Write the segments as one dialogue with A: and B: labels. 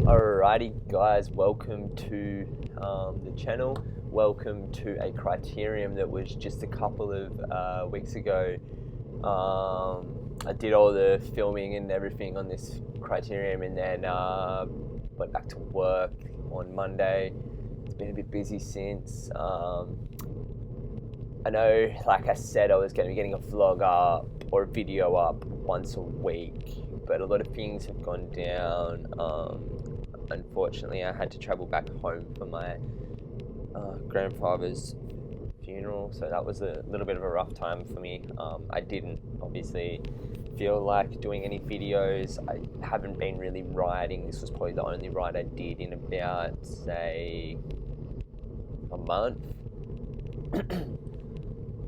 A: Alrighty guys, welcome to the channel. Welcome to a criterium that was just a couple of weeks ago. I did all the filming and everything on this criterium and then went back to work on Monday. It's been a bit busy since. I know, like I said, I was going to be getting a vlog up or a video up once a week, but a lot of things have gone down. Unfortunately, I had to travel back home for my grandfather's funeral, so that was a little bit of a rough time for me. I didn't obviously feel like doing any videos. I haven't been really riding. This was probably the only ride I did in about, say, a month.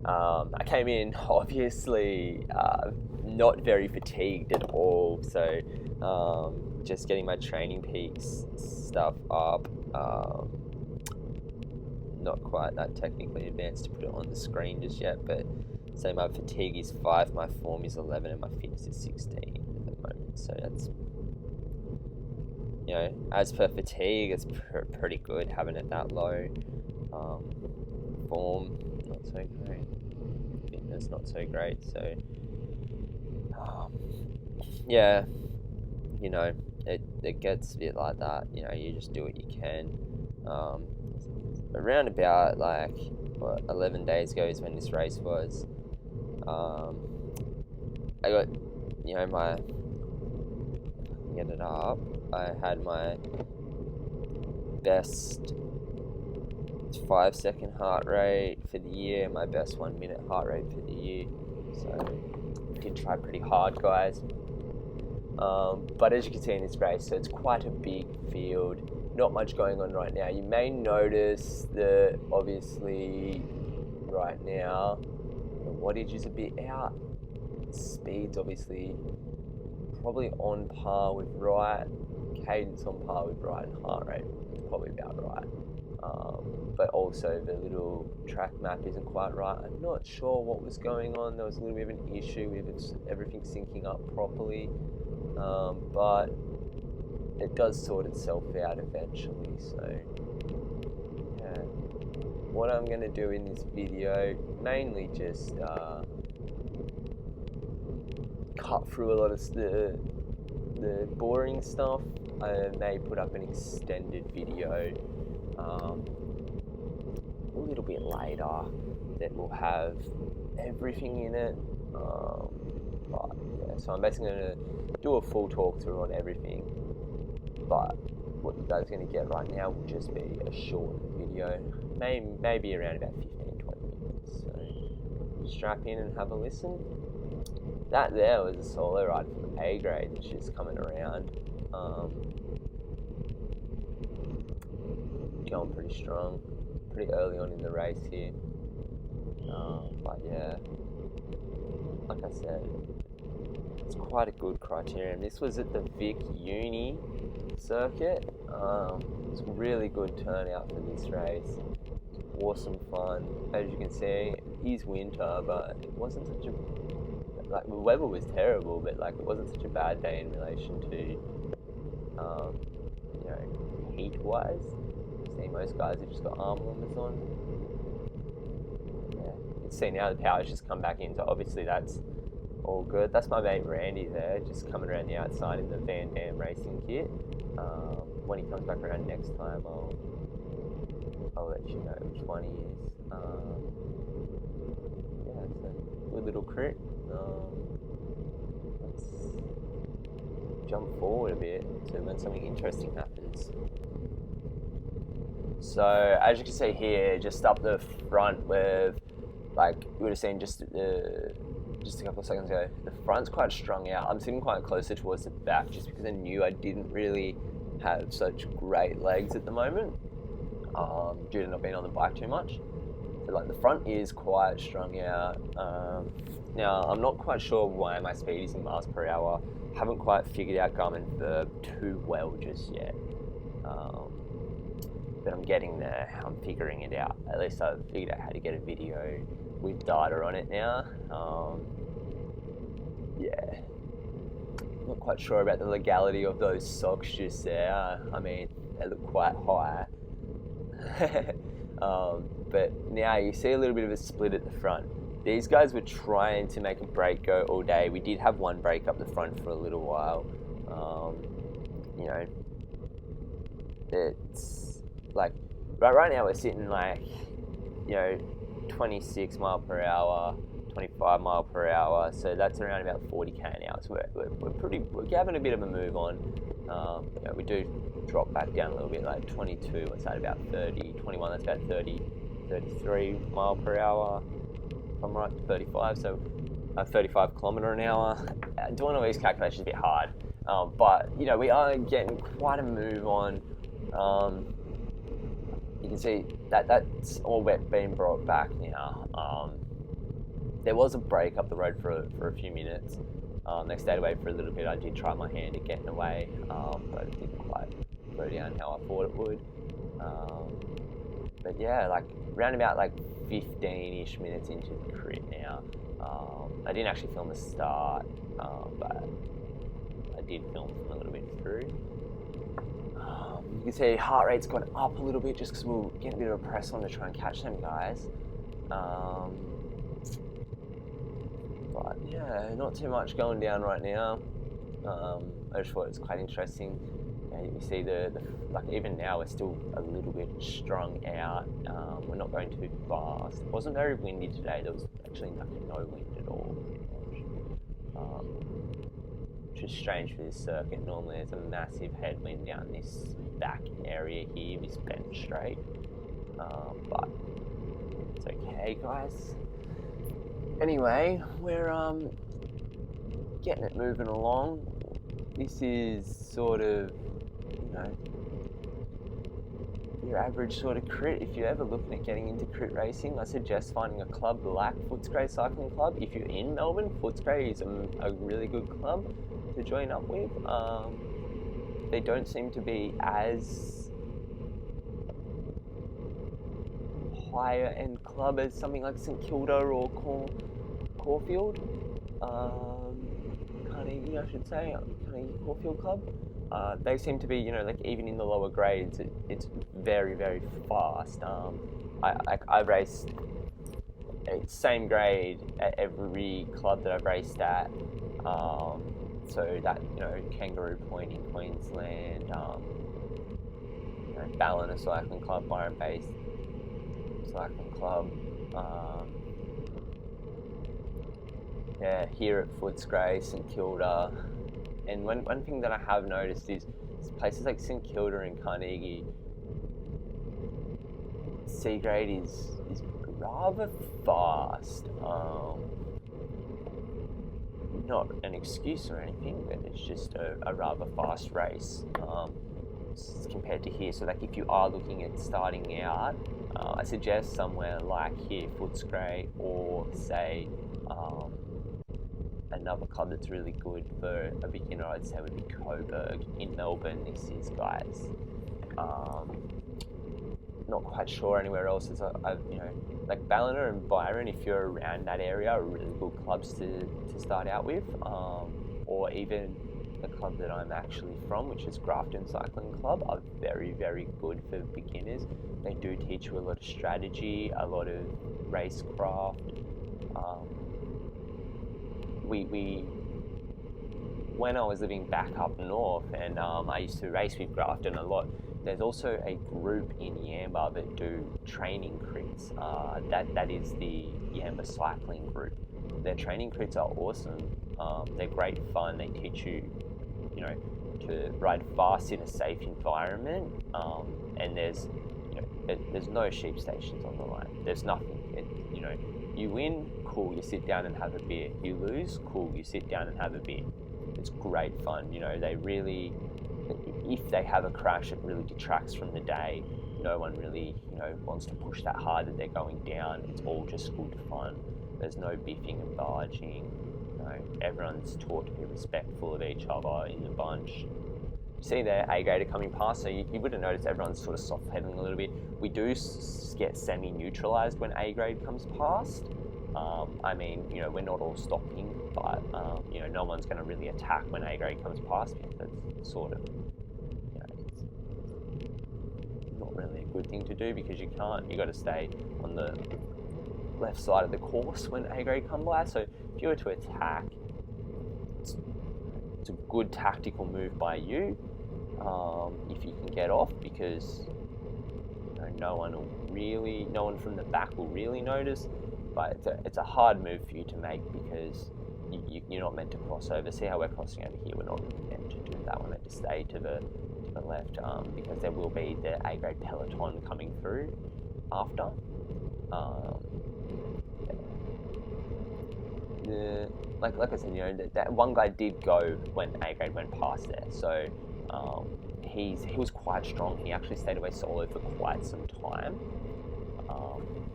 A: I came in obviously not very fatigued at all, so just getting my training peaks stuff up, not quite that technically advanced to put it on the screen just yet, but say my fatigue is 5, my form is 11 and my fitness is 16 at the moment, so that's, you know, as per fatigue, it's pretty good having it that low. Form, not so great, fitness, not so great, so yeah, you know, it gets a bit like that, you know, you just do what you can. Around about like 11 days ago is when this race was. I got, you know, get it up, I had my best 5-second heart rate for the year, my best 1-minute heart rate for the year, so I did try pretty hard, guys. But as you can see in this race, so it's quite a big field, not much going on right now. You may notice that obviously right now the wattage is a bit out, speed's obviously probably on par with right, cadence on par with right, and heart rate is probably about right. But also the little track map isn't quite right. I'm not sure what was going on. There was a little bit of an issue with everything syncing up properly, but it does sort itself out eventually. So yeah, what I'm going to do in this video, mainly just cut through a lot of the boring stuff. I may put up an extended video a little bit later that will have everything in it, but yeah, so I'm basically going to do a full talk through on everything, but what you guys are going to get right now will just be a short video, maybe around about 15-20 minutes, so strap in and have a listen. That there was a solo ride from A Grade that's just coming around, going pretty strong, pretty early on in the race here, but yeah, like I said, it's quite a good criterium. This was at the Vic Uni circuit. It's a really good turnout for this race. It's awesome fun. As you can see, it is winter, but it wasn't such a, like, the weather was terrible, but like it wasn't such a bad day in relation to you know, heat wise. See, most guys have just got arm warmers on. Yeah, you can see now the power's just come back in, so obviously that's all good. That's my mate Randy there, just coming around the outside in the Van Dam racing kit. When he comes back around next time, I'll let you know which one he is. Yeah, it's a good little crit. Let's jump forward a bit to when something interesting happens. So as you can see here, just up the front with, like you would have seen just a couple of seconds ago, the front's quite strung out. I'm sitting quite closer towards the back just because I knew I didn't really have such great legs at the moment, due to not being on the bike too much. So like the front is quite strung out. Now I'm not quite sure why my speed is in miles per hour. Haven't quite figured out Garmin Verb too well just yet. But I'm getting there, I'm figuring it out. At least I've figured out how to get a video with data on it now. Yeah, Not quite sure about the legality of those socks just there. I mean, they look quite high. But now you see a little bit of a split at the front. These guys were trying to make a break go all day. We did have one break up the front for a little while. You know, it's like right now we're sitting like, you know, 26 mile per hour, 25 mile per hour. So that's around about 40k an hour. So we're having a bit of a move on. You know, we do drop back down a little bit, like 22. What's that, about 30? 21. That's about 30, 33 mile per hour. If I'm right, 35. So 35 kilometre an hour. Doing all these calculations is a bit hard. But you know, we are getting quite a move on. You can see that's all being brought back now. There was a break up the road for a few minutes. They stayed away for a little bit. I did try my hand at getting away, but it didn't quite go down how I thought it would. But yeah, like around about like 15-ish minutes into the crit now. I didn't actually film the start, but I did film from a little bit through. You can see heart rate's gone up a little bit just because we'll get a bit of a press on to try and catch them guys. But yeah, not too much going down right now. I just thought it was quite interesting. You see like even now we're still a little bit strung out. We're not going too fast. It wasn't very windy today. There was actually no wind at all. Which is strange for this circuit. Normally there's a massive headwind down this back area here, this bench straight. But it's okay guys. Anyway, we're getting it moving along. This is sort of, you know, your average sort of crit. If you're ever looking at getting into crit racing, I suggest finding a club like Footscray Cycling Club. If you're in Melbourne, Footscray is a really good club to join up with. They don't seem to be as higher end club as something like St Kilda or Caulfield. Carnegie, I should say, Carnegie Caulfield Club. They seem to be, you know, like even in the lower grades, it's very, very fast. I raced same grade at every club that I've raced at. So that, you know, Kangaroo Point in Queensland, you know, Ballina Cycling Club, Byron-based Cycling Club. Yeah, here at Footscray, St Kilda. And one thing that I have noticed is places like St Kilda and Carnegie, C grade is rather fast. Not an excuse or anything, but it's just a rather fast race compared to here. So like if you are looking at starting out, I suggest somewhere like here, Footscray, or say another club that's really good for a beginner, I'd say would be Coburg in Melbourne. This is guys. Not quite sure anywhere else. Is you know, like Ballina and Byron, if you're around that area, are really good clubs to start out with. Or even the club that I'm actually from, which is Grafton Cycling Club, are very, very good for beginners. They do teach you a lot of strategy, a lot of racecraft. When I was living back up north, and I used to race with Grafton a lot, there's also a group in Yamba that do training crits. That is the Yamba Cycling Group. Their training crits are awesome. They're great fun. They teach you, you know, to ride fast in a safe environment. And there's no sheep stations on the line. There's nothing. You know, you win, cool, you sit down and have a beer. You lose, cool, you sit down and have a beer. It's great fun. You know, they really, if they have a crash, it really detracts from the day. No one really, you know, wants to push that hard that they're going down. It's all just good fun. There's no biffing and barging. You know, everyone's taught to be respectful of each other in the bunch. See there, A grader coming past, so you would have noticed everyone's sort of soft pedaling a little bit. We do get semi-neutralized when A grade comes past. I mean, you know, we're not all stopping, but you know, no one's going to really attack when A grade comes past me. That's sort of, you know, it's not really a good thing to do, because you can't. You got to stay on the left side of the course when A grade come by. So if you were to attack, it's a good tactical move by you, if you can get off, because you know, no one from the back will really notice. But it's a hard move for you to make, because you're not meant to cross over. See how we're crossing over here? We're not really meant to do that. We're meant to stay to the left, because there will be the A grade peloton coming through after. Like I said, you know, that one guy did go when A grade went past there, so he was quite strong. He actually stayed away solo for quite some time.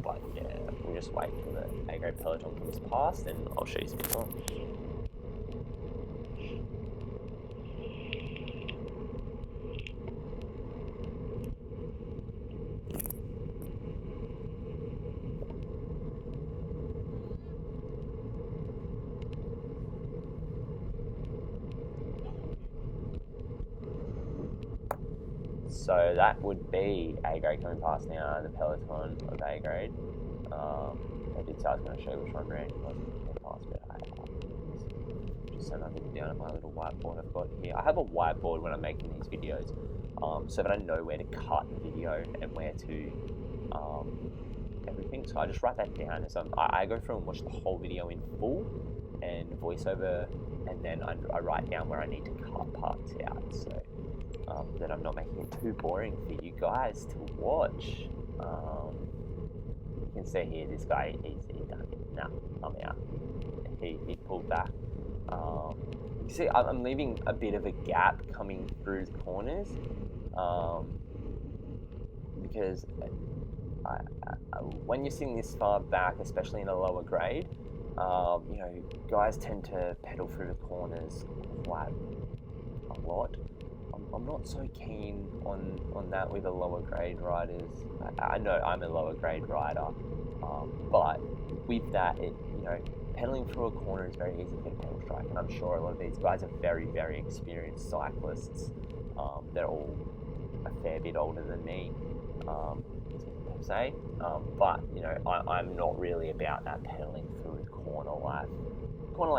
A: But yeah, we'll just wait till the A grade peloton comes past, and I'll show you some time. So that would be A grade coming past now, the peloton of A grade. I did say I was going to show you which one ran past, but I just so nothing down on my little whiteboard I've got here. I have a whiteboard when I'm making these videos, so that I know where to cut the video and where to everything. So I just write that down as I go through and watch the whole video in full and voiceover, and then I write down where I need to cut parts out, so that I'm not making it too boring for you guys to watch. You can see here, this guy, he done it. Nah, I'm out. He pulled back. You see, I'm leaving a bit of a gap coming through the corners, because when you're sitting this far back, especially in a lower grade, you know, guys tend to pedal through the corners quite a lot. I'm not so keen on that with the lower grade riders. I know I'm a lower grade rider, but with that, you know, pedaling through a corner is very easy to get a pedal strike, and I'm sure a lot of these guys are very, very experienced cyclists. They're all a fair bit older than me, per se, but you know, I'm not really about that pedaling through the corner like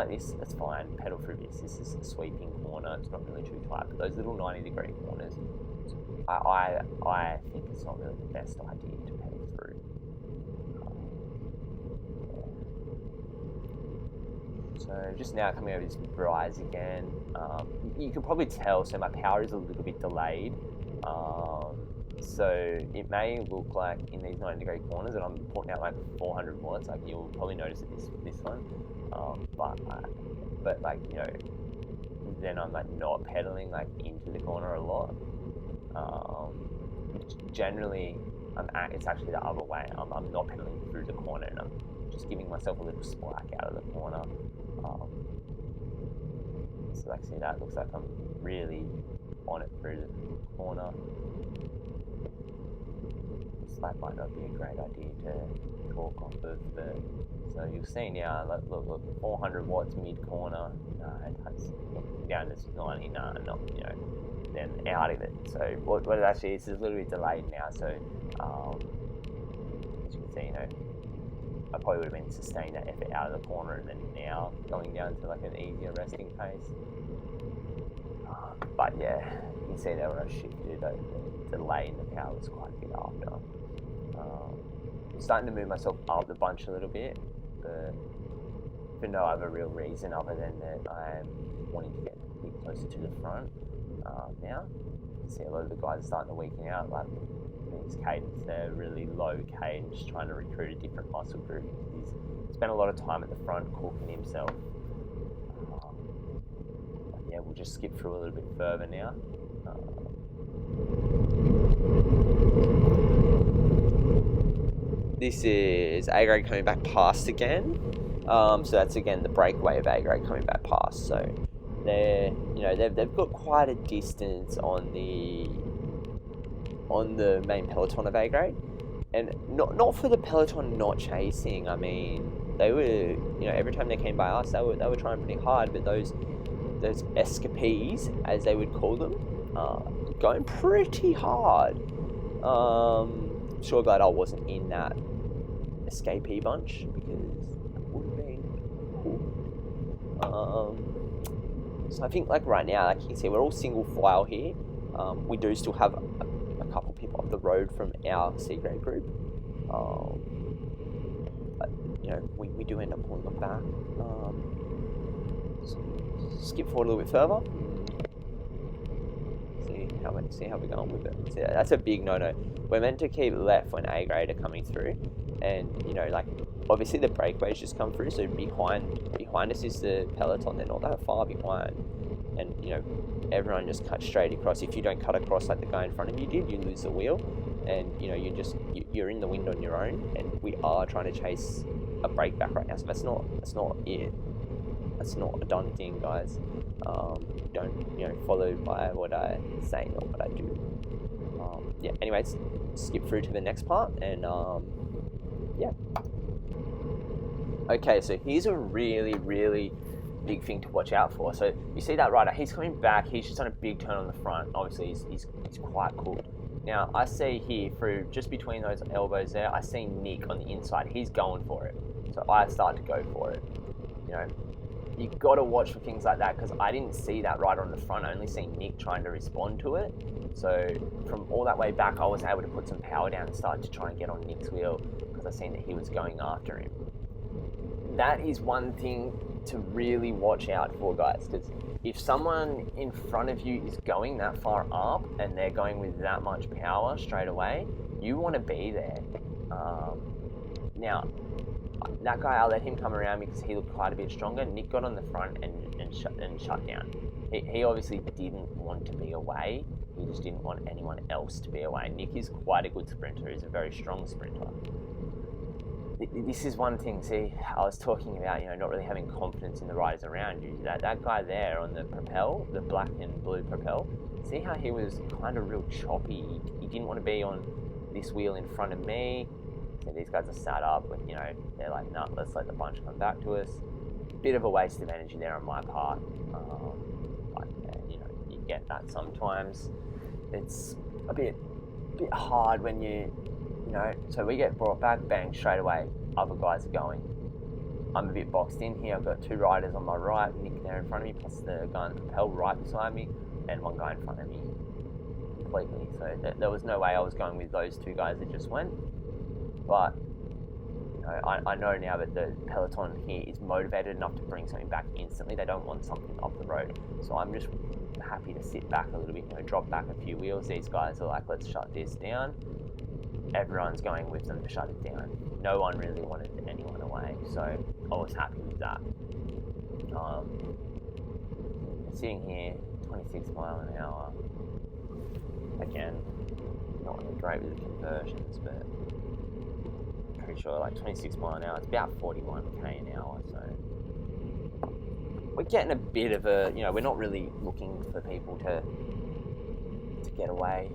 A: this. That's fine, pedal through this. This is a sweeping corner, it's not really too tight, but those little 90-degree corners, I think it's not really the best idea to pedal through. So just now coming over this rise again, you can probably tell, so my power is a little bit delayed, so it may look like in these 90-degree corners that I'm putting out like 400 watts, like you'll probably notice it this one, but like, you know, then I'm like not pedaling like into the corner a lot. Generally, it's actually the other way. I'm not pedaling through the corner, and I'm just giving myself a little spike out of the corner. So like, see, that looks like I'm really on it through the corner. This might not be a great idea to talk off of, but so you'll see now, look, 400 watts mid-corner, no, that's down to 90, no, not, you know, then out of it. So what it actually is a little bit delayed now, so as you can see, you know, I probably would have been sustaining that effort out of the corner, and then now going down to like an easier resting pace. But yeah, you can see there where I shifted, the delay in the power was quite a bit after. I'm starting to move myself up the bunch a little bit, but for no other real reason other than that I'm wanting to get a bit closer to the front. Now, you see a lot of the guys are starting to weaken out, like these cadence, they're really low cadence, trying to recruit a different muscle group. He's spent a lot of time at the front cooking himself. Yeah, we'll just skip through a little bit further now. This is A grade coming back past again. So that's again the breakaway of A grade coming back past. So they've got quite a distance on the main peloton of A grade, and not for the peloton not chasing. I mean, they were, you know, every time they came by us, they were trying pretty hard, but those escapees, as they would call them, going pretty hard. Sure glad I wasn't in that escapee bunch, because that would have been cool. So I think, like, right now, like you can see, we're all single file here. We do still have a couple people up the road from our C grade group. But, you know, we do end up pulling them back. Skip forward a little bit further. See how we're going with it. See, that's a big no-no. We're meant to keep left when A grade are coming through, and, you know, like, obviously the breakaways just come through, so behind us is the peloton. They're not that far behind, and, you know, everyone just cuts straight across. If you don't cut across like the guy in front of you did, you lose the wheel, and, you know, you're in the wind on your own. And we are trying to chase a break back right now, so that's not it. That's not a done thing, guys. Don't, you know, follow by what I say, not what I do. Yeah, anyways, skip through to the next part, and yeah. Okay, so here's a really, really big thing to watch out for. So you see that rider, he's coming back, he's just on a big turn on the front. Obviously he's quite cool. Now I see here, through just between those elbows there, I see Nick on the inside. He's going for it, so I start to go for it. You know, you got to watch for things like that, because I didn't see that rider on the front. I only see Nick trying to respond to it. So from all that way back, I was able to put some power down and start to try and get on Nick's wheel, because I seen that he was going after him. That is one thing to really watch out for, guys, because if someone in front of you is going that far up and they're going with that much power straight away, you want to be there. Now, that guy, I let him come around because he looked quite a bit stronger. Nick got on the front and shut down. He obviously didn't want to be away. He just didn't want anyone else to be away. Nick is quite a good sprinter. He's a very strong sprinter. This is one thing, see, I was talking about, you know, not really having confidence in the riders around you. That guy there on the propel, the black and blue propel, see how he was kind of real choppy. He didn't want to be on this wheel in front of me. So these guys are sat up, and, you know, they're like, no, let's let the bunch come back to us. Bit of a waste of energy there on my part. But, yeah, you know, you get that sometimes. It's a bit hard when you know, so we get brought back, bang, straight away, other guys are going. I'm a bit boxed in here. I've got two riders on my right, Nick there in front of me, plus the guy on the propel right beside me, and one guy in front of me completely. So there was no way I was going with those two guys that just went. But, you know, I know now that the peloton here is motivated enough to bring something back instantly. They don't want something off the road. So I'm just happy to sit back a little bit, you know, drop back a few wheels. These guys are like, let's shut this down. Everyone's going with them to shut it down. No one really wanted anyone away, so I was happy with that. Sitting here, 26 mile an hour. Again, not really great with the conversions, but pretty sure like 26 mile an hour, it's about 41k an hour, so we're getting a bit of a, you know, we're not really looking for people to get away.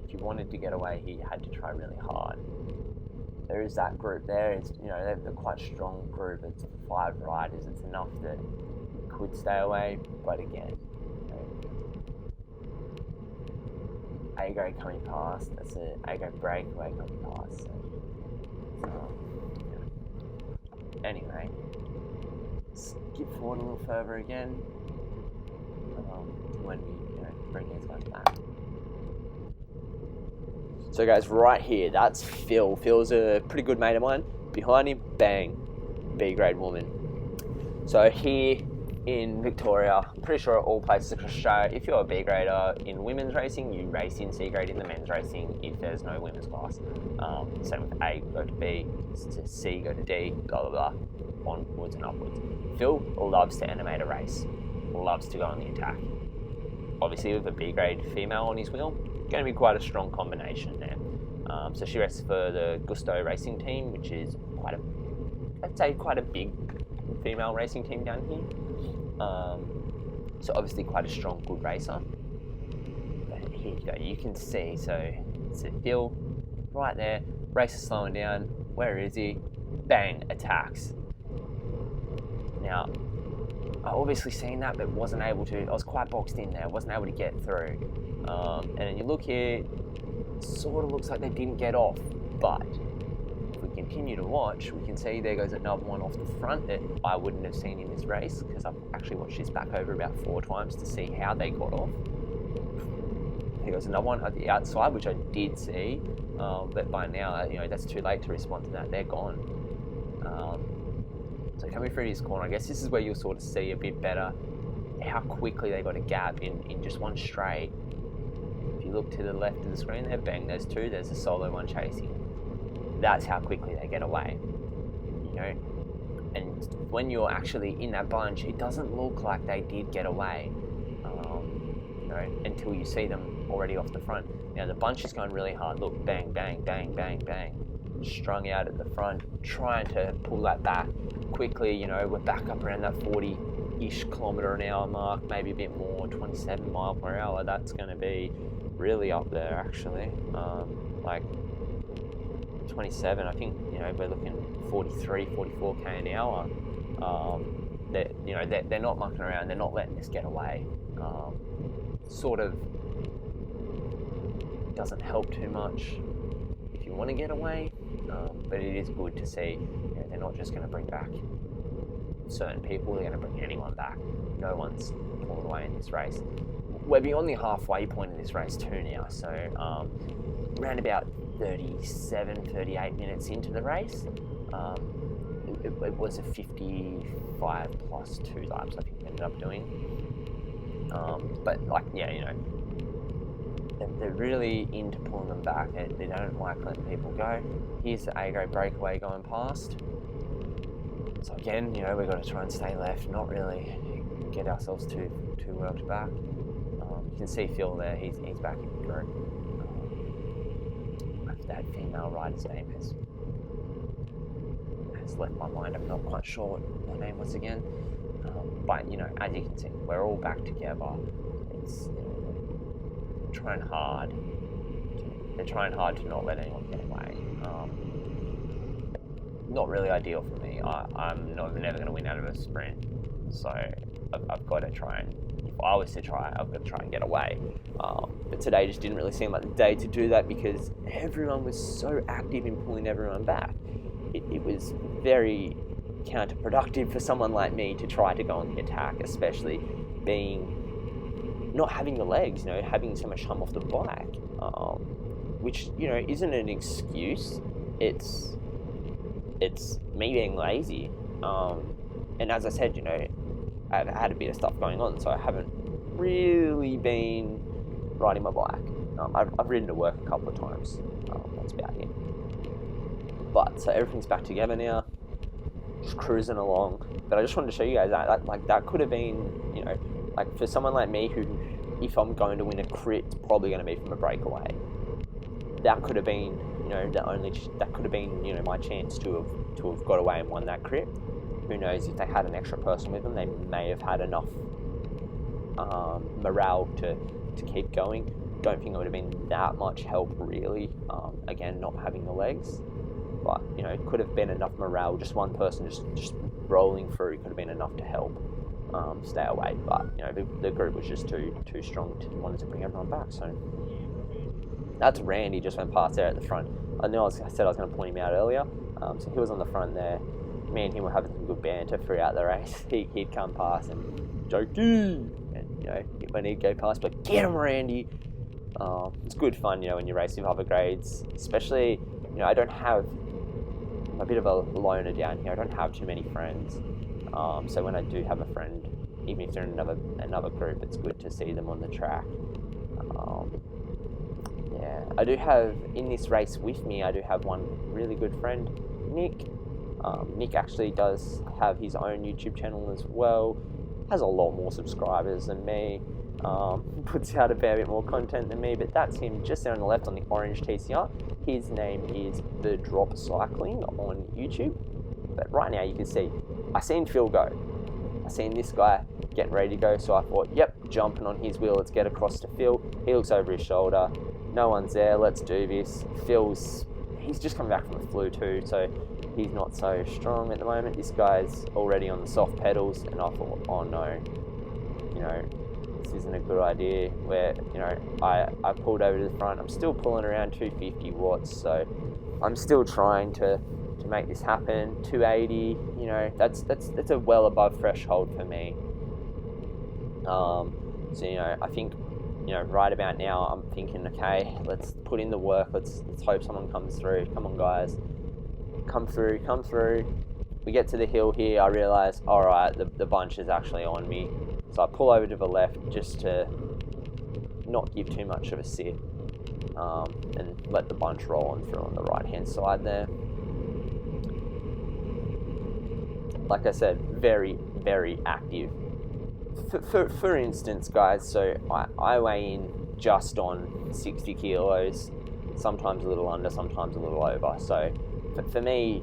A: If you wanted to get away here, you had to try really hard. There is that group there. It's, you know, they're quite a strong group. It's 5 riders. It's enough that you could stay away. But again, you know, A grade coming past. That's an A grade breakaway coming past. So yeah. Anyway, skip forward a little further again. When we, you know, bring these guys back. So guys, right here, that's Phil. Phil's a pretty good mate of mine. Behind him, bang, B grade woman. So here in Victoria, I'm pretty sure all places across Australia, if you're a B grader in women's racing, you race in C grade in the men's racing if there's no women's class. Same with A, go to B, to C, go to D, blah, blah, blah, onwards and upwards. Phil loves to animate a race, loves to go on the attack. Obviously with a B grade female on his wheel, going to be quite a strong combination there. So she races for the Gusto racing team, which is I'd say quite a big female racing team down here. So obviously quite a strong, good racer. But here you go, you can see, so it's a Phil right there, race is slowing down. Where is he? bang, attacks. Now, I obviously seen that, but wasn't able to. I was quite boxed in there, wasn't able to get through. And then you look here, it sort of looks like they didn't get off, but if we continue to watch, we can see there goes another one off the front that I wouldn't have seen in this race, because I've actually watched this back over about 4 times to see how they got off. There goes another one at the outside, which I did see, but by now, that's too late to respond to that. They're gone. So coming through this corner, I guess this is where you'll sort of see a bit better how quickly they got a gap in just one straight. If you look to the left of the screen there, bang, there's 2, there's a solo one chasing. That's how quickly they get away, And when you're actually in that bunch, it doesn't look like they did get away, until you see them already off the front. Now the bunch is going really hard. Look, bang, bang, bang, bang, bang. Strung out at the front, trying to pull that back quickly. We're back up around that 40-ish kilometre an hour mark, maybe a bit more, 27 mile per hour. That's going to be really up there, actually. Like 27, I think, we're looking 43, 44k an hour. They're not mucking around. They're not letting this get away. Sort of doesn't help too much if you want to get away, but it is good to see they're not just going to bring back certain people, they're going to bring anyone back. No one's pulling away in this race. We're beyond the halfway point of this race too now, so around about 37, 38 minutes into the race, it was a 55 plus 2 laps I think we ended up doing. But they're really into pulling them back. They don't like letting people go. Here's the A grade breakaway going past. So again, we've got to try and stay left, not really get ourselves too worked back. You can see Phil there, he's back in the group. That female rider's name has left my mind. I'm not quite sure what her name was again. But as you can see, we're all back together. It's trying hard. They're trying hard to not let anyone get away. Not really ideal for me. I'm never going to win out of a sprint, so I've got to try and. If I was to try, I've got to try and get away. But today just didn't really seem like the day to do that because everyone was so active in pulling everyone back. It was very counterproductive for someone like me to try to go on the attack, especially not having the legs, having so much time off the bike, which isn't an excuse. It's me being lazy, and as I said, I've had a bit of stuff going on, so I haven't really been riding my bike. I've ridden to work a couple of times. That's about it. But so everything's back together now. Just cruising along. But I just wanted to show you guys that could have been, for someone like me who, if I'm going to win a crit, it's probably going to be from a breakaway. That could have been, that could have been, my chance to have got away and won that crit. Who knows, if they had an extra person with them, they may have had enough morale to keep going. Don't think it would have been that much help, really. Again, not having the legs. But, it could have been enough morale. Just one person just rolling through could have been enough to help stay away. But, the group was just too strong wanted to bring everyone back. So that's Randy, just went past there at the front. I said I was going to point him out earlier. So he was on the front there. Me and him were having some good banter throughout the race. He'd come past and jokey, and when he'd go past, but get him, Randy. It's good fun, when you race with other grades, especially. I don't have. I'm a bit of a loner down here. I don't have too many friends, so when I do have a friend, even if they're in another group, it's good to see them on the track. I do have in this race with me. I do have one really good friend, Nick. Nick actually does have his own YouTube channel as well, has a lot more subscribers than me, puts out a fair bit more content than me, but that's him just there on the left on the orange TCR. His name is The Drop Cycling on YouTube, but right now you can see, I seen Phil go. I seen this guy getting ready to go, so I thought, yep, jumping on his wheel, let's get across to Phil. He looks over his shoulder, no one's there, let's do this. He's just come back from the flu too, so he's not so strong at the moment. This guy's already on the soft pedals, and I thought, oh no, you know, this isn't a good idea. Where, you know, I pulled over to the front. I'm still pulling around 250 watts, so I'm still trying to make this happen. 280, you know, that's a well above threshold for me. So, you know, I think, you know, right about now I'm thinking, okay, let's put in the work. Let's hope someone comes through. Come on, guys, come through. We get to the hill here. I realize, all right, the bunch is actually on me. So I pull over to the left just to not give too much of a sit, and let the bunch roll on through on the right-hand side there. Like I said, very, very active. For instance, guys, so I weigh in just on 60 kilos, sometimes a little under, sometimes a little over. So for me,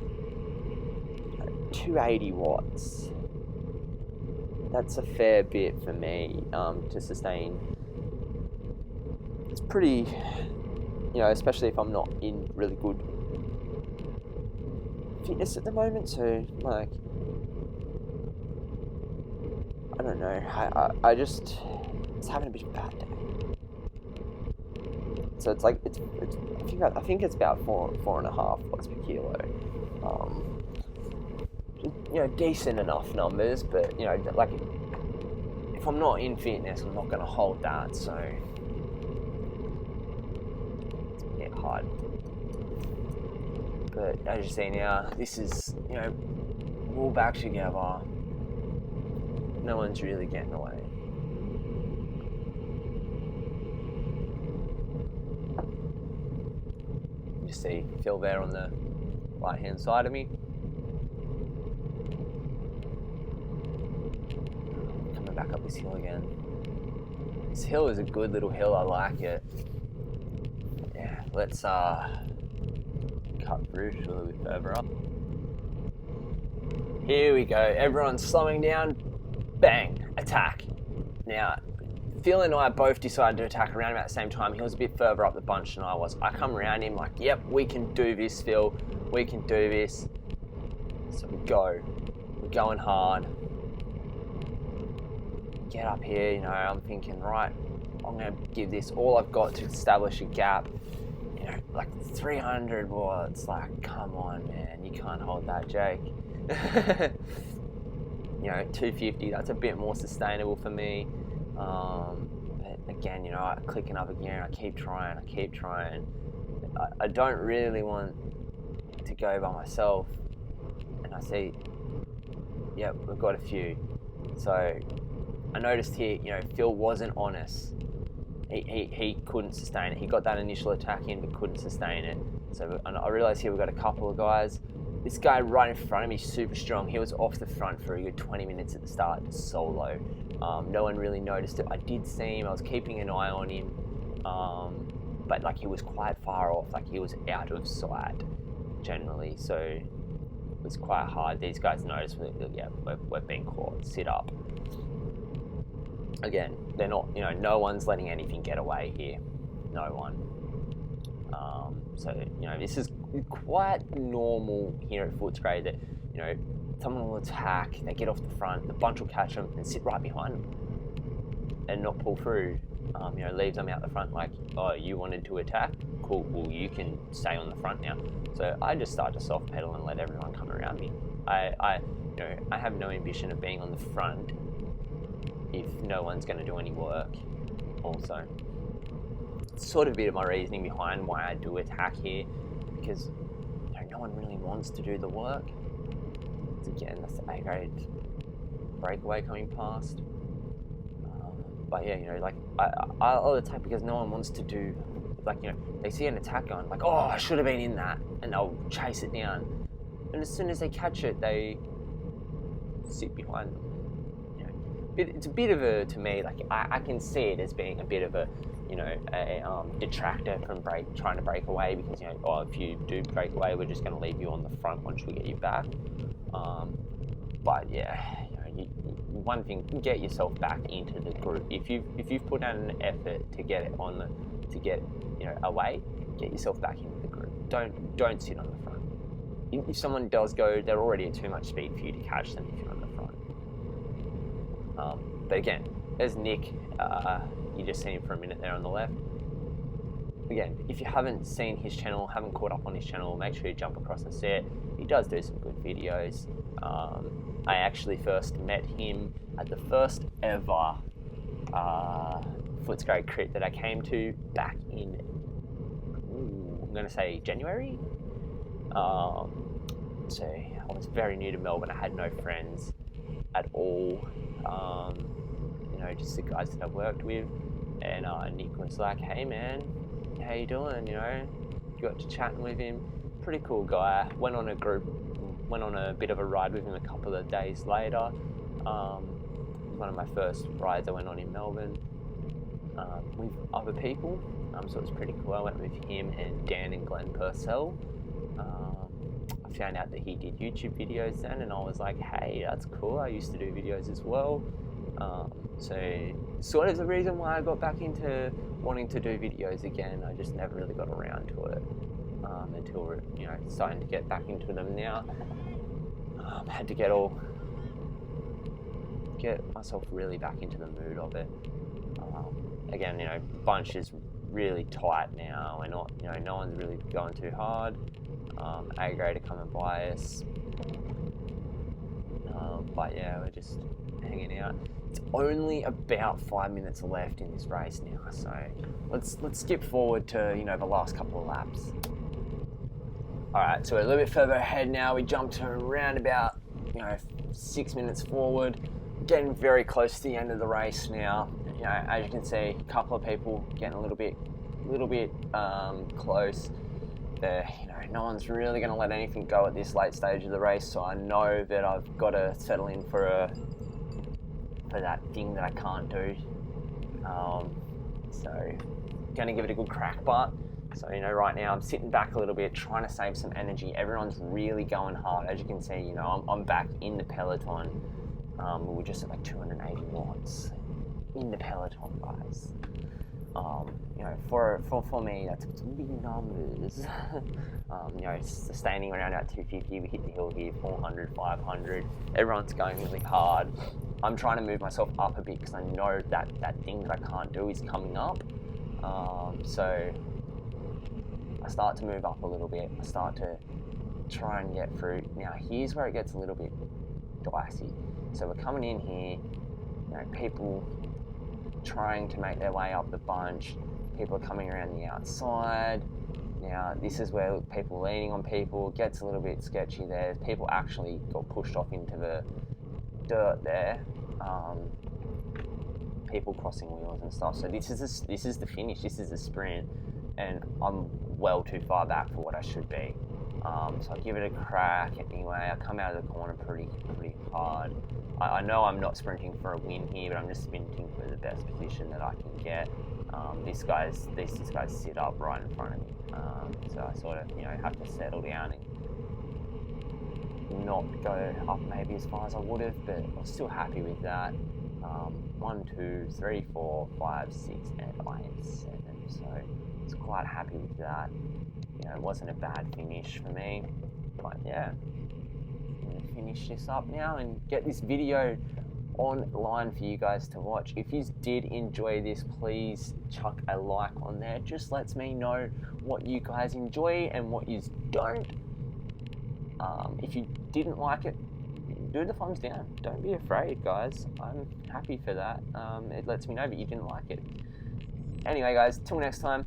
A: 280 watts, that's a fair bit for me to sustain. It's pretty, you know, especially if I'm not in really good fitness at the moment. So, like, I don't know, I just, it's having a bit of a bad day. So it's like, I think it's about 4.5 watts per kilo. You know, decent enough numbers, but, you know, like, if I'm not in fitness, I'm not going to hold that, so it's a bit hard. But as you see now, this is, you know, we're all back together. No one's really getting away. You see Phil there on the right hand side of me. Coming back up this hill again. This hill is a good little hill, I like it. Yeah, let's cut through a little bit further up. Here we go, everyone's slowing down. Bang, attack. Now, Phil and I both decided to attack around about the same time. He was a bit further up the bunch than I was. I come around him like, yep, we can do this, Phil. We can do this. So we go. We're going hard. Get up here, you know, I'm thinking, right, I'm going to give this all I've got to establish a gap. You know, like 300 watts. Like, come on, man. You can't hold that, Jake. You know, 250, that's a bit more sustainable for me. But again, you know, I click another gear and I keep trying. I don't really want to go by myself. And I see, yep, we've got a few. So I noticed here, you know, Phil wasn't honest. He couldn't sustain it. He got that initial attack in, but couldn't sustain it. So and I realized here we've got a couple of guys. This guy right in front of me, super strong. He was off the front for a good 20 minutes at the start, solo. No one really noticed it. I did see him. I was keeping an eye on him, but like he was quite far off. Like he was out of sight generally, so it was quite hard. These guys noticed, yeah, we're being caught. Sit up. Again, they're not. You know, no one's letting anything get away here. No one. So, you know, this is quite normal here at Footscray that, you know, someone will attack, they get off the front, the bunch will catch them and sit right behind them and not pull through. You know, leave them out the front like, oh, you wanted to attack? Cool, well, you can stay on the front now. So I just start to soft pedal and let everyone come around me. I you know, I have no ambition of being on the front if no one's going to do any work also. Sort of a bit of my reasoning behind why I do attack here, because, you know, no one really wants to do the work. Again, that's the A grade breakaway coming past. But yeah, you know, like I'll attack because no one wants to do, like, you know, they see an attack going, like, oh, I should have been in that, and they'll chase it down. And as soon as they catch it, they sit behind them. You know, it's a bit of a, to me, like I can see it as being a bit of a, you know, a detractor from trying to break away, because, you know, oh, if you do break away, we're just going to leave you on the front once we get you back. But yeah, you know, one thing, get yourself back into the group. If you've put out an effort to get it on you know, away, get yourself back into the group. Don't sit on the front. if someone does go, they're already at too much speed for you to catch them if you're on the front. But again, there's Nick. You just seen him for a minute there on the left. Again, if you haven't seen his channel, haven't caught up on his channel, make sure you jump across and see it. He does do some good videos. I actually first met him at the first ever Footscray Crit that I came to back in, I'm going to say January. So I was very new to Melbourne. I had no friends at all. You know, just the guys that I worked with. And Nick was like, "Hey man, how you doing?" You know, got to chatting with him. Pretty cool guy. Went on a bit of a ride with him a couple of days later. One of my first rides I went on in Melbourne with other people. So it was pretty cool. I went with him and Dan and Glenn Purcell. I found out that he did YouTube videos then, and I was like, "Hey, that's cool. I used to do videos as well." So sort of the reason why I got back into wanting to do videos again. I just never really got around to it until we're, you know, starting to get back into them now. Had to get myself really back into the mood of it. Again, you know, bunch is really tight now. We're not, you know, no one's really going too hard. A grade to come and buy us. But yeah, we're just hanging out. It's only about 5 minutes left in this race now, so let's skip forward to, you know, the last couple of laps. All right, so we're a little bit further ahead now. We jumped to around about, you know, 6 minutes forward. Getting very close to the end of the race now. You know, as you can see, a couple of people getting a little bit close. You know, no one's really going to let anything go at this late stage of the race, so I know that I've got to settle in for that thing that I can't do. So, going to give it a good crack, but so, you know, right now I'm sitting back a little bit, trying to save some energy. Everyone's really going hard. As you can see, you know, I'm back in the peloton. We're just at like 280 watts in the peloton, guys. You know, for me, that's some big numbers. You know, sustaining around about 250, we hit the hill here, 400, 500. Everyone's going really hard. I'm trying to move myself up a bit because I know that thing that I can't do is coming up. So I start to move up a little bit. I start to try and get through. Now here's where it gets a little bit dicey. So we're coming in here, you know, people trying to make their way up the bunch. People are coming around the outside. Now this is where people leaning on people, gets a little bit sketchy there. People actually got pushed off into the dirt there. People crossing wheels and stuff. So this is the finish. This is the sprint, and I'm well too far back for what I should be. So I give it a crack anyway. I come out of the corner pretty hard. I know I'm not sprinting for a win here, but I'm just sprinting for the best position that I can get. These guys sit up right in front of me, so I sort of, you know, have to settle down and not go up maybe as far as I would have, but I'm still happy with that. 1, 2, 3, 4, 5, 6, and I am 7. So I was quite happy with that. You know, it wasn't a bad finish for me, but yeah, I'm gonna finish this up now and get this video online for you guys to watch. If you did enjoy this, please chuck a like on there. Just lets me know what you guys enjoy and what you don't. If you didn't like it, do the thumbs down. Don't be afraid, guys. I'm happy for that. It lets me know that you didn't like it. Anyway, guys, till next time.